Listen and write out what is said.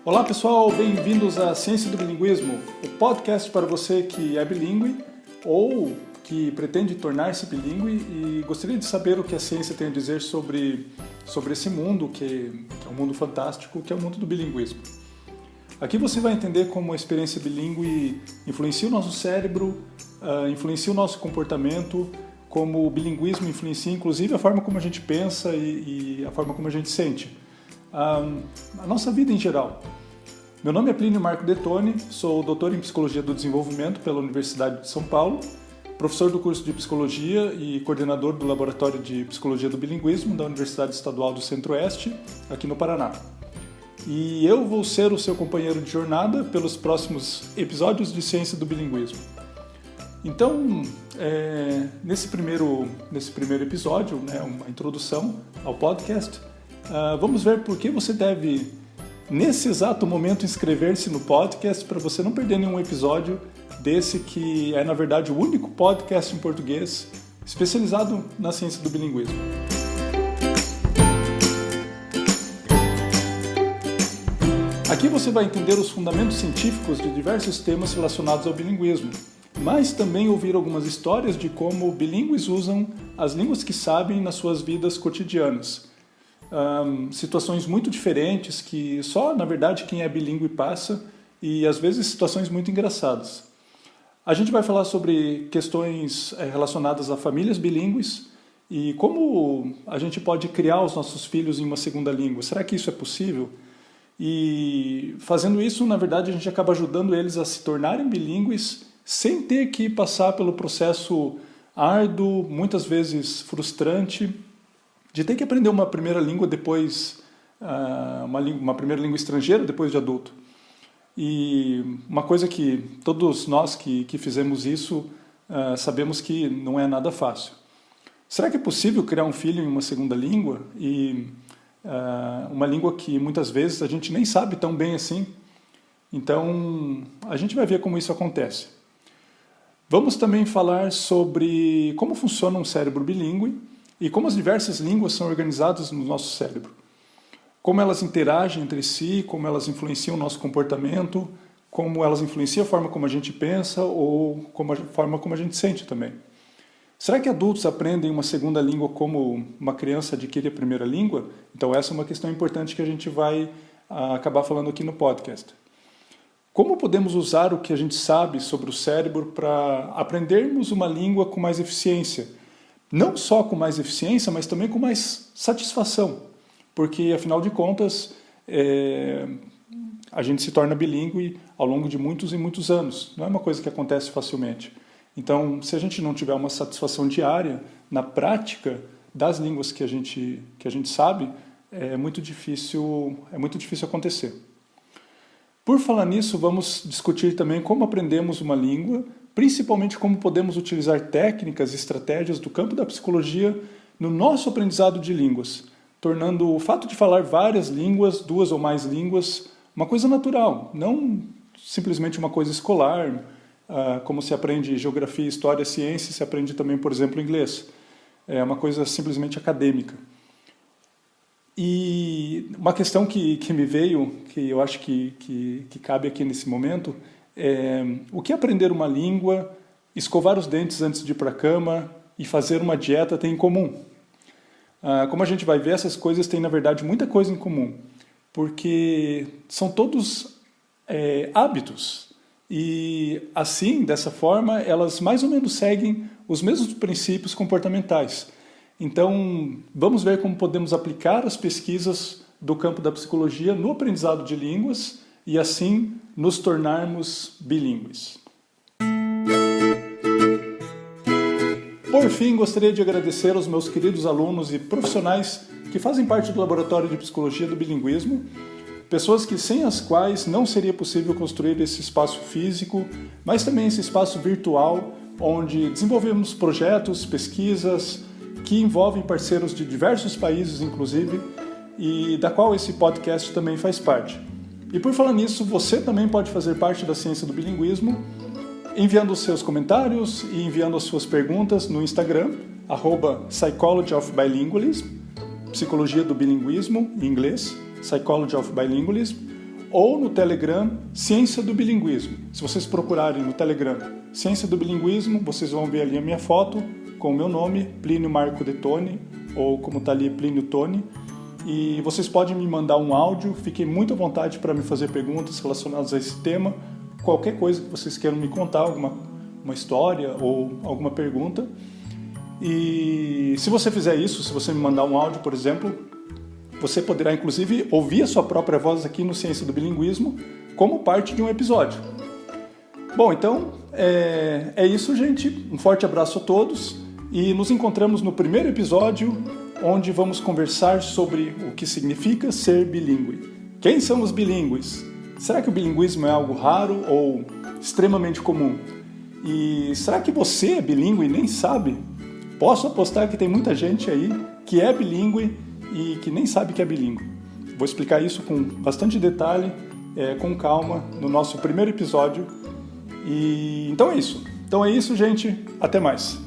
Olá pessoal, bem-vindos à Ciência do Bilinguismo, o podcast para você que é bilíngue ou que pretende tornar-se bilíngue e gostaria de saber o que a ciência tem a dizer sobre esse mundo, que é um mundo fantástico, que é o mundo do bilinguismo. Aqui você vai entender como a experiência bilíngue influencia o nosso cérebro, influencia o nosso comportamento, como o bilinguismo influencia inclusive a forma como a gente pensa e a forma como a gente sente. A nossa vida em geral. Meu nome é Plínio Marco Dettoni, sou doutor em Psicologia do Desenvolvimento pela Universidade de São Paulo, professor do curso de Psicologia e coordenador do Laboratório de Psicologia do Bilinguismo da Universidade Estadual do Centro-Oeste, aqui no Paraná. E eu vou ser o seu companheiro de jornada pelos próximos episódios de Ciência do Bilinguismo. Então, nesse primeiro episódio, uma introdução ao podcast, vamos ver por que você deve, nesse exato momento, inscrever-se no podcast para você não perder nenhum episódio desse que é, na verdade, o único podcast em português especializado na ciência do bilinguismo. Aqui você vai entender os fundamentos científicos de diversos temas relacionados ao bilinguismo, mas também ouvir algumas histórias de como bilíngues usam as línguas que sabem nas suas vidas cotidianas. Situações muito diferentes que só, na verdade, quem é bilíngue passa e, às vezes, situações muito engraçadas. A gente vai falar sobre questões relacionadas a famílias bilíngues e como a gente pode criar os nossos filhos em uma segunda língua. Será que isso é possível? E fazendo isso, na verdade, a gente acaba ajudando eles a se tornarem bilíngues sem ter que passar pelo processo árduo, muitas vezes frustrante, de ter que aprender uma primeira língua depois, uma primeira língua estrangeira depois de adulto. E uma coisa que todos nós que fizemos isso sabemos que não é nada fácil. Será que é possível criar um filho em uma segunda língua? E uma língua que muitas vezes a gente nem sabe tão bem assim? Então, a gente vai ver como isso acontece. Vamos também falar sobre como funciona um cérebro bilíngue e como as diversas línguas são organizadas no nosso cérebro. Como elas interagem entre si, como elas influenciam o nosso comportamento, como elas influenciam a forma como a gente pensa ou a forma como a gente sente também. Será que adultos aprendem uma segunda língua como uma criança adquire a primeira língua? Então essa é uma questão importante que a gente vai acabar falando aqui no podcast. Como podemos usar o que a gente sabe sobre o cérebro para aprendermos uma língua com mais eficiência? Não só com mais eficiência, mas também com mais satisfação. Porque, afinal de contas, a gente se torna bilíngue ao longo de muitos e muitos anos. Não é uma coisa que acontece facilmente. Então, se a gente não tiver uma satisfação diária na prática das línguas que a gente sabe, é muito difícil acontecer. Por falar nisso, vamos discutir também como aprendemos uma língua, principalmente como podemos utilizar técnicas e estratégias do campo da psicologia no nosso aprendizado de línguas, tornando o fato de falar várias línguas, 2 ou mais línguas, uma coisa natural, não simplesmente uma coisa escolar, como se aprende geografia, história, ciência, se aprende também, por exemplo, inglês. É uma coisa simplesmente acadêmica. E uma questão que me veio, que eu acho que cabe aqui nesse momento, é o que aprender uma língua, escovar os dentes antes de ir para a cama e fazer uma dieta tem em comum? Como a gente vai ver, essas coisas têm, na verdade, muita coisa em comum, porque são todos hábitos. E assim, dessa forma, elas mais ou menos seguem os mesmos princípios comportamentais. Então, vamos ver como podemos aplicar as pesquisas do campo da psicologia no aprendizado de línguas e assim nos tornarmos bilíngues. Por fim, gostaria de agradecer aos meus queridos alunos e profissionais que fazem parte do Laboratório de Psicologia do Bilinguismo, pessoas que sem as quais não seria possível construir esse espaço físico, mas também esse espaço virtual, onde desenvolvemos projetos, pesquisas, que envolvem parceiros de diversos países, inclusive, e da qual esse podcast também faz parte. E por falar nisso, você também pode fazer parte da ciência do bilinguismo, enviando os seus comentários e enviando as suas perguntas no Instagram, @psychologyofbilingualism, psicologia do bilinguismo, em inglês, Psychology of Bilingualism, ou no Telegram Ciência do Bilinguismo. Se vocês procurarem no Telegram Ciência do Bilinguismo, vocês vão ver ali a minha foto com o meu nome, Plínio Marco de Toni, ou como está ali, Plínio Toni. E vocês podem me mandar um áudio, fiquem muito à vontade para me fazer perguntas relacionadas a esse tema. Qualquer coisa que vocês queiram me contar, uma história ou alguma pergunta. E se você fizer isso, se você me mandar um áudio, por exemplo, você poderá inclusive ouvir a sua própria voz aqui no Ciência do Bilinguismo como parte de um episódio. Bom, então é isso, gente. Um forte abraço a todos e nos encontramos no primeiro episódio, onde vamos conversar sobre o que significa ser bilíngue. Quem são os bilíngues? Será que o bilinguismo é algo raro ou extremamente comum? E será que você é bilíngue e nem sabe? Posso apostar que tem muita gente aí que é bilíngue e que nem sabe que é bilíngue. Vou explicar isso com bastante detalhe, com calma, no nosso primeiro episódio. Então é isso, gente. Até mais.